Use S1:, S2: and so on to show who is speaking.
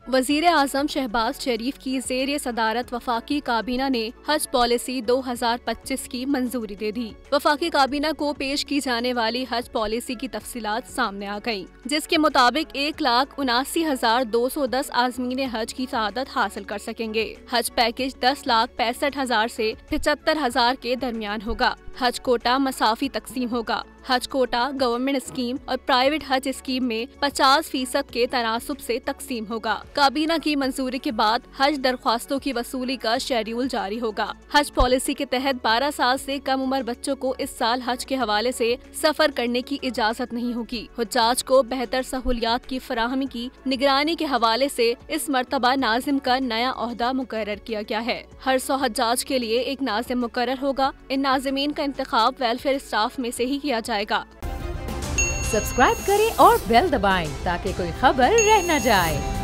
S1: वजीर आजम शहबाज शरीफ की ज़ेर सदारत वफाकी काबीना ने हज पॉलिसी 2025 की मंजूरी दे दी। वफाकी काबीना को पेश की जाने वाली हज पॉलिसी की तफसीलात सामने आ गयी, जिसके मुताबिक 1,79,210 आज़मीन हज की सआदत हासिल कर सकेंगे। हज पैकेज 10,65,000 से 75,000 के दरमियान होगा। हज कोटा मसाफी तकसीम होगा। हज कोटा गवर्नमेंट स्कीम और प्राइवेट हज स्कीम में 50% के तनासुब से तकसीम होगा। काबीना की मंजूरी के बाद हज दरख्वास्तों की वसूली का शेड्यूल जारी होगा। हज पॉलिसी के तहत 12 साल से कम उम्र बच्चों को इस साल हज के हवाले से सफर करने की इजाजत नहीं होगी। हुज्जाज को बेहतर सहूलियात की फराहमी की निगरानी के हवाले से इस मरतबा नाजिम का नया ओहदा मुकर्रर किया गया है। हर 100 हज्जाज के लिए एक नाजिम मुकर्रर होगा। इन नाजिमीन का इंतखाब वेलफेयर स्टाफ में से ही किया जाएगा।
S2: सब्सक्राइब करें और बेल दबाएं ताकि कोई खबर रह न जाए।